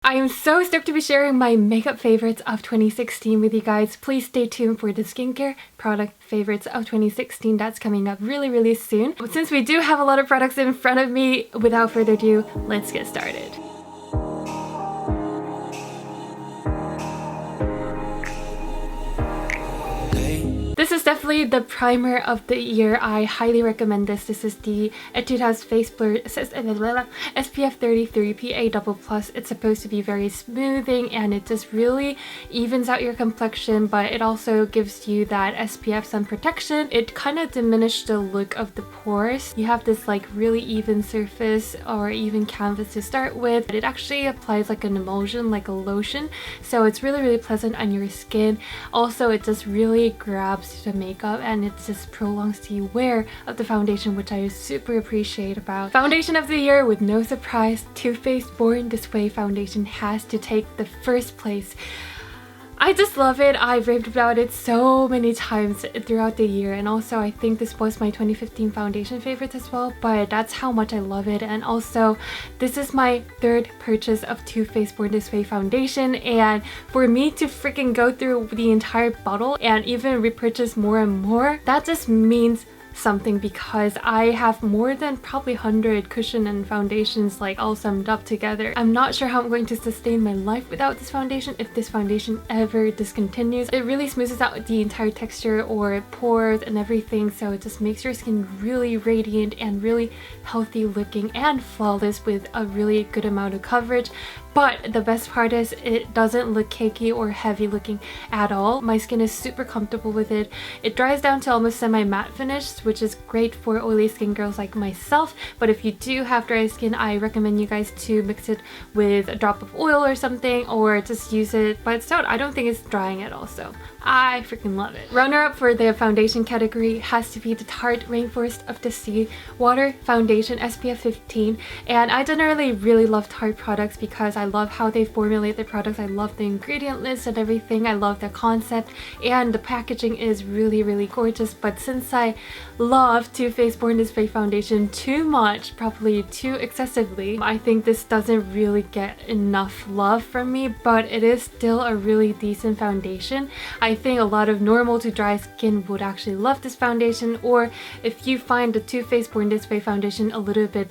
I am so stoked to be sharing my makeup favorites of 2016 with you guys. Please stay tuned for the skincare product favorites of 2016 that's coming up really soon. But since we do have a lot of products in front of me, without further ado, let's get started. This is definitely the primer of the year. I highly recommend this. This is the Etude Face Blur SPF 33 PA++. It's supposed to be very smoothing and it just really evens out your complexion, but it also gives you that SPF sun protection. It kind of diminished the look of the pores. You have this like really even surface or even canvas to start with. But it actually applies like an emulsion, like a lotion. So it's really pleasant on your skin. Also, it just really grabs the makeup and it just prolongs the wear of the foundation, which I super appreciate about. Foundation of the year, with no surprise, Too Faced Born This Way foundation has to take the first place. I just love it. I've raved about it so many times throughout the year, and also I think this was my 2015 foundation favorites as well, but that's how much I love it. And also this is my third purchase of Too Faced Born This Way foundation, and for me to freaking go through the entire bottle and even repurchase more and more, that just means something, because I have more than probably 100 cushion and foundations like all summed up together. I'm not sure how I'm going to sustain my life without this foundation if this foundation ever discontinues. It really smooths out the entire texture or pores and everything, so it just makes your skin really radiant and really healthy looking and flawless with a really good amount of coverage. But the best part is it doesn't look cakey or heavy looking at all. My skin is super comfortable with it. It dries down to almost semi-matte finish, which is great for oily skin girls like myself. But if you do have dry skin, I recommend you guys to mix it with a drop of oil or something, or just use it by its own. I don't think it's drying at all, so I freaking love it. Runner-up for the foundation category has to be the Tarte Rainforest of the Sea Water Foundation SPF 15. And I generally really love Tarte products because I love how they formulate their products. I love the ingredient list and everything. I love the concept, and the packaging is really gorgeous. But since I love Too Faced Born This Way foundation too much, probably too excessively, I think this doesn't really get enough love from me, but it is still a really decent foundation. I think a lot of normal to dry skin would actually love this foundation, or if you find the Too Faced Born This Way foundation a little bit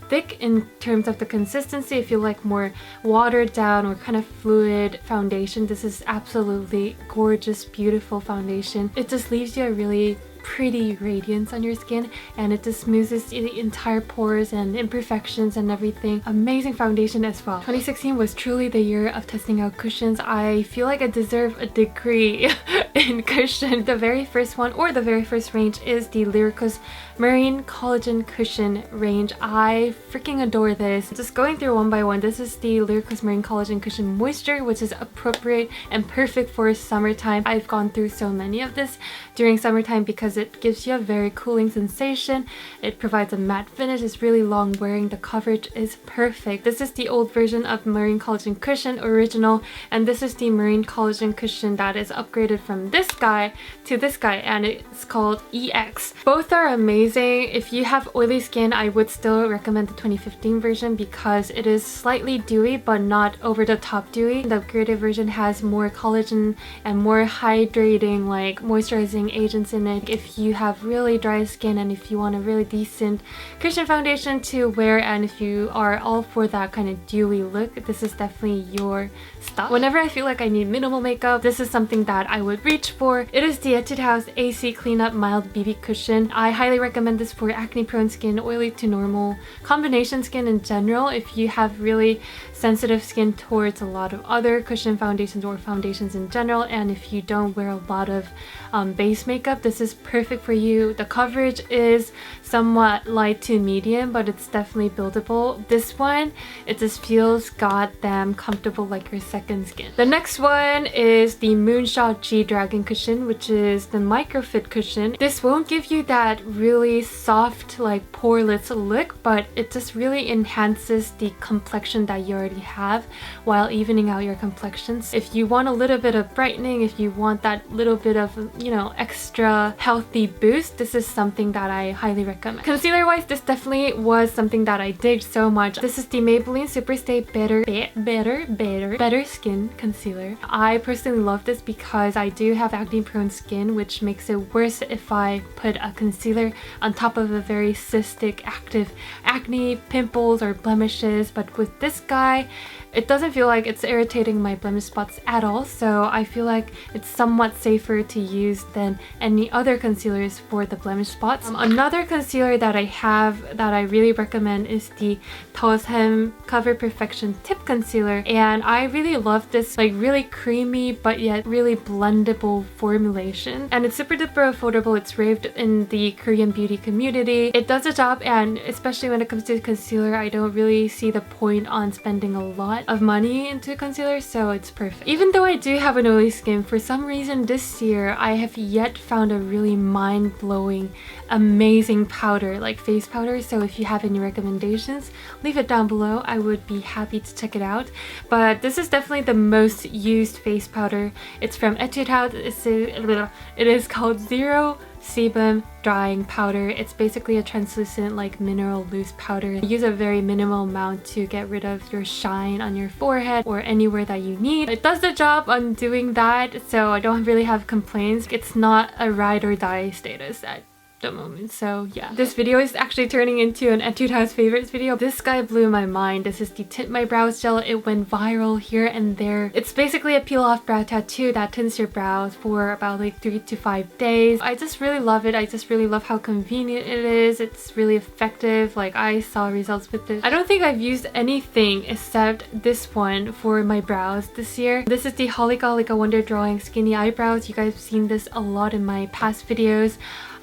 thick in terms of the consistency, if you like more watered down or kind of fluid foundation, this is absolutely gorgeous, beautiful foundation. It just leaves you a really pretty radiance on your skin, and it just smooths the entire pores and imperfections and everything. Amazing foundation as well. 2016 was truly the year of testing out cushions. I feel like I deserve a degree in cushion. The very first one, or the very first range, is the Lirikos Marine Collagen Cushion range. I freaking adore this. Just going through one by one, this is the Lirikos Marine Collagen Cushion Moisture, which is appropriate and perfect for summertime. I've gone through so many of this during summertime because it gives you a very cooling sensation. It provides a matte finish. It's really long wearing. The coverage is perfect. This is the old version of Marine Collagen Cushion Original, and this is the Marine Collagen Cushion that is upgraded from this guy to this guy, and it's called EX. Both are amazing. If you have oily skin, I would still recommend the 2015 version because it is slightly dewy but not over the top dewy. The upgraded version has more collagen and more hydrating, like moisturizing agents in it. If you have really dry skin and if you want a really decent cushion foundation to wear, and if you are all for that kind of dewy look, this is definitely your stuff. Whenever I feel like I need minimal makeup, this is something that I would reach for. It is the Etude AC Cleanup Mild BB Cushion. I highly recommend this for acne prone skin, oily to normal, combination skin in general. If you have really sensitive skin towards a lot of other cushion foundations or foundations in general, and if you don't wear a lot of base makeup, this is perfect for you. The coverage is somewhat light to medium, but it's definitely buildable. This one, it just feels goddamn comfortable, like your second skin. The next one is the Moonshot G Dragon Cushion, which is the Microfit cushion. This won't give you that really soft, like poreless look, but it just really enhances the complexion that you already already have while evening out your complexions. If you want a little bit of brightening, if you want that little bit of, you know, extra healthy boost, this is something that I highly recommend. Concealer wise, this definitely was something that I dig so much. This is the Maybelline Superstay Better Skin Concealer. I personally love this because I do have acne prone skin, which makes it worse if I put a concealer on top of a very cystic active acne, pimples or blemishes. But with this guy, it doesn't feel like it's irritating my blemish spots at all, so I feel like it's somewhat safer to use than any other concealers for the blemish spots. Another concealer that I have that I really recommend is the Saem Cover Perfection Tip Concealer, and I really love this like really creamy but yet really blendable formulation, and it's super duper affordable. It's raved in the Korean beauty community. It does the job, and especially when it comes to concealer, I don't really see the point on spending a lot of money into concealer, so it's perfect. Even though I do have an oily skin, for some reason this year I have yet found a really mind-blowing amazing powder, like face powder, so if you have any recommendations, leave it down below. I would be happy to check it out. But this is definitely the most used face powder. It's from Etude. It is called Zero Sebum Drying Powder. It's basically a translucent like mineral loose powder. You use a very minimal amount to get rid of your shine on your forehead or anywhere that you need. It does the job on doing that, so I don't really have complaints. It's not a ride or die status at the moment, so yeah. This video is actually turning into an Etude House favorites video. This guy blew my mind. This is the Tint My Brows gel. It went viral here and there. It's basically a peel off brow tattoo that tints your brows for about like 3 to 5 days. I just really love it. I just really love how convenient it is. It's really effective. Like, I saw results with this. I don't think I've used anything except this one for my brows this year. This is the Holika Wonder Drawing Skinny Eyebrows. You guys have seen this a lot in my past videos.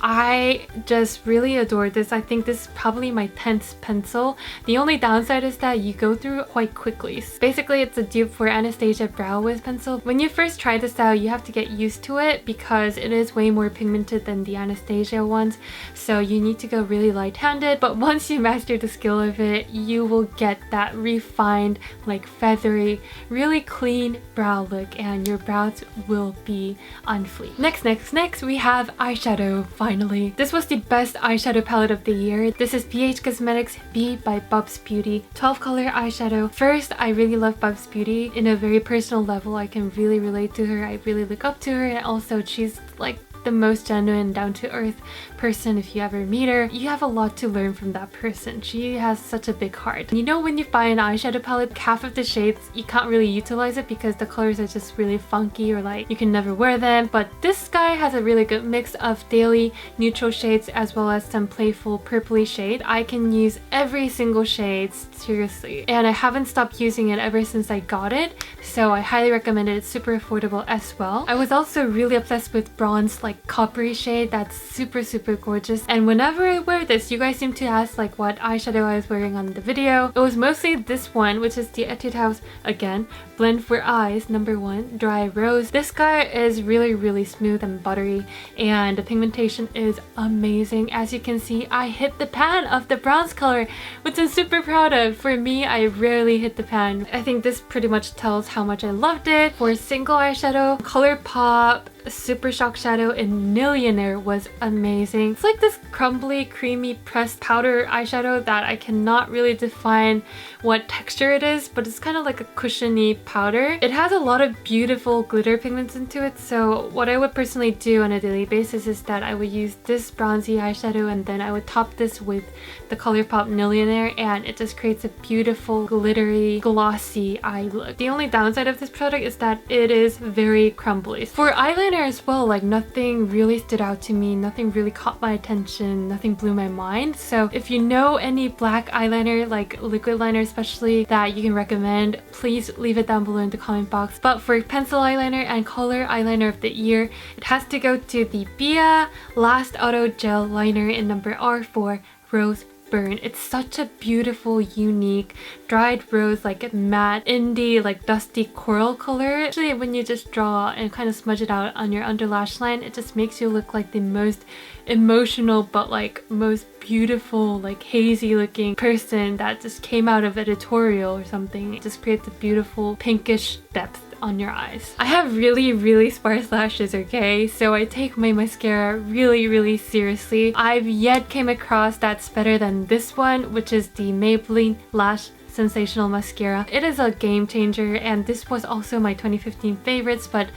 I just really adore this. I think this is probably my 10th pencil. The only downside is that you go through it quite quickly. Basically, it's a dupe for Anastasia Brow Wiz pencil. When you first try this out, you have to get used to it because it is way more pigmented than the Anastasia ones. So you need to go really light-handed. But once you master the skill of it, you will get that refined, like feathery, really clean brow look, and your brows will be on fleek. Next, we have eyeshadow. Finally, this was the best eyeshadow palette of the year. This is BH Cosmetics B by Bubzbeauty 12 color eyeshadow. First, I really love Bubzbeauty. In a very personal level, I can really relate to her. I really look up to her, and also she's like the most genuine, down-to-earth person. If you ever meet her, you have a lot to learn from that person. She has such a big heart. You know, when you buy an eyeshadow palette, half of the shades you can't really utilize it because the colors are just really funky or like you can never wear them, but this guy has a really good mix of daily neutral shades as well as some playful purpley shade. I can use every single shade, seriously, and I haven't stopped using it ever since I got it, so I highly recommend it. It's super affordable as well. I was also really obsessed with bronze like coppery shade that's super gorgeous, and whenever I wear this, you guys seem to ask like what eyeshadow I was wearing on the video. It was mostly this one, which is the Etude House, again, Blend for Eyes #1 Dry Rose. This guy is really smooth and buttery, and the pigmentation is amazing. As you can see, I hit the pan of the bronze color, which I'm super proud of. For me, I rarely hit the pan. I think this pretty much tells how much I loved it. For single eyeshadow, Colourpop Super Shock Shadow in Millionaire was amazing. It's like this crumbly, creamy, pressed powder eyeshadow that I cannot really define what texture it is, but it's kind of like a cushiony powder. It has a lot of beautiful glitter pigments into it, so what I would personally do on a daily basis is that I would use this bronzy eyeshadow and then I would top this with the Colourpop Millionaire, and it just creates a beautiful, glittery, glossy eye look. The only downside of this product is that it is very crumbly. For eyeliner as well, like nothing really stood out to me, nothing really caught my attention, nothing blew my mind. So if you know any black eyeliner, like liquid liner especially, that you can recommend, please leave it down below in the comment box. But for pencil eyeliner and color eyeliner of the year, it has to go to the Bia Last Auto Gel Liner in number R4 Rose burn. It's such a beautiful, unique, dried rose, like matte, indie, like dusty coral color. Actually, when you just draw and kind of smudge it out on your under lash line, it just makes you look like the most emotional but like most beautiful, like hazy looking person that just came out of editorial or something. It just creates a beautiful pinkish depth on your eyes. I have really sparse lashes, okay? So I take my mascara really seriously. I've yet came across that's better than this one, which is the Maybelline Lash Sensational Mascara. It is a game changer, and this was also my 2015 favorites, but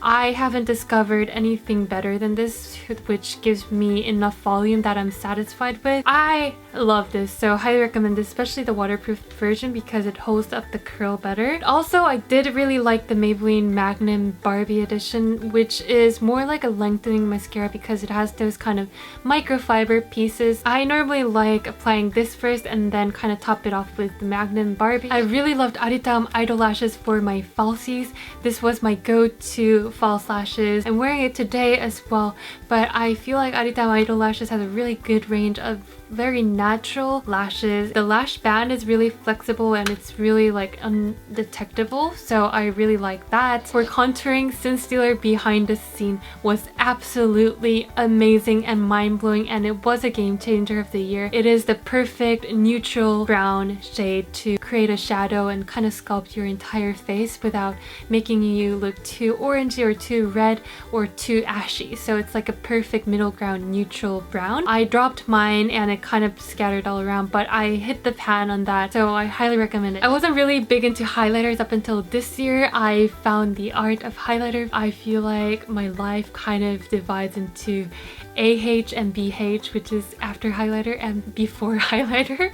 I haven't discovered anything better than this, which gives me enough volume that I'm satisfied with. I love this, so highly recommend this, especially the waterproof version because it holds up the curl better. Also, I did really like the Maybelline Magnum Barbie edition, which is more like a lengthening mascara because it has those kind of microfiber pieces. I normally like applying this first and then kind of top it off with the Magnum Barbie. I really loved Aritame Idol Lashes for my falsies. This was my go-to false lashes. I'm wearing it today as well, but I feel like Aritame Idol Lashes has a really good range of very natural lashes. The lash band is really flexible and it's really like undetectable, so I really like that. For contouring, Scene Stealer Behind the Scene was absolutely amazing and mind-blowing, and it was a game changer of the year. It is the perfect neutral brown shade to create a shadow and kind of sculpt your entire face without making you look too orangey or too red or too ashy. So it's like a perfect middle ground neutral brown. I dropped mine and it kind of scattered all around, but I hit the pan on that, so I highly recommend it. I wasn't really big into highlighters up until this year. I found the art of highlighter. I feel like my life kind of divides into AH and BH, which is after highlighter and before highlighter.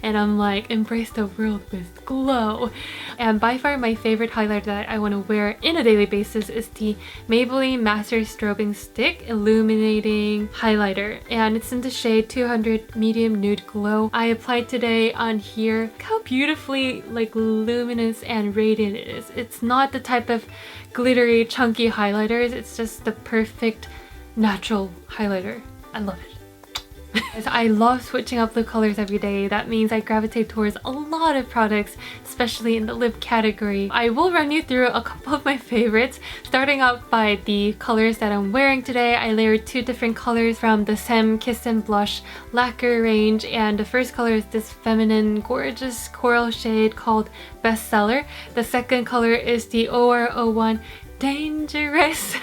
And I'm like, embrace the world with glow. And by far my favorite highlighter that I want to wear in a daily basis is the Maybelline Master Strobing Stick Illuminating Highlighter. And it's in the shade 200 Medium Nude Glow. I applied today on here. Look how beautifully like luminous and radiant it is. It's not the type of glittery, chunky highlighters. It's just the perfect natural highlighter. I love it. I love switching up lip colors every day. That means I gravitate towards a lot of products, especially in the lip category. I will run you through a couple of my favorites, starting off by the colors that I'm wearing today. I layered two different colors from the Saem Kiss and Blush Lacquer range, and the first color is this feminine, gorgeous coral shade called Bestseller. The second color is the OR01 Dangerous.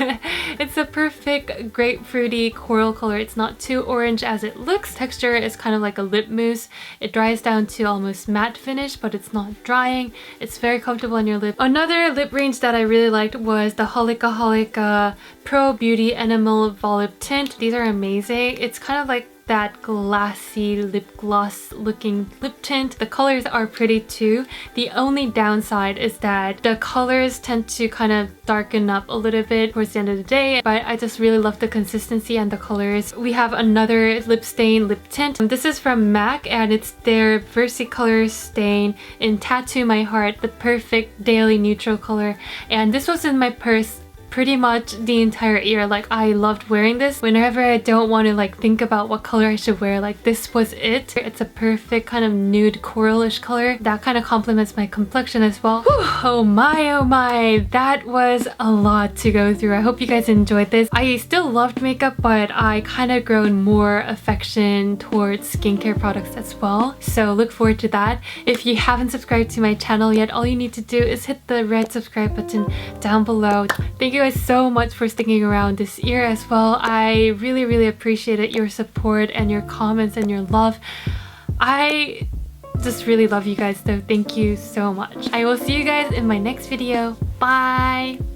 It's a perfect grapefruity coral color. It's not too orange as it looks. Texture is kind of like a lip mousse. It dries down to almost matte finish, but it's not drying. It's very comfortable on your lip. Another lip range that I really liked was the Holika Pro Beauty Enamel Volupte Tint. These are amazing. It's kind of like that glassy lip gloss looking lip tint. The colors are pretty too. The only downside is that the colors tend to kind of darken up a little bit towards the end of the day, but I just really love the consistency and the colors. We have another lip stain lip tint. This is from MAC and it's their Versicolor stain in Tattoo My Heart, the perfect daily neutral color. And this was in my purse pretty much the entire year. Like, I loved wearing this whenever I don't want to like think about what color I should wear. Like, this was it. It's a perfect kind of nude coralish color that kind of complements my complexion as well. Whew, oh my, that was a lot to go through. I hope you guys enjoyed this. I still loved makeup, but I kind of grown more affection towards skincare products as well, so look forward to that. If you haven't subscribed to my channel yet, all you need to do is hit the red subscribe button down below. Thank you guys so much for sticking around this year as well. I really appreciated your support and your comments and your love. I just really love you guys, so thank you so much. I will see you guys in my next video. Bye!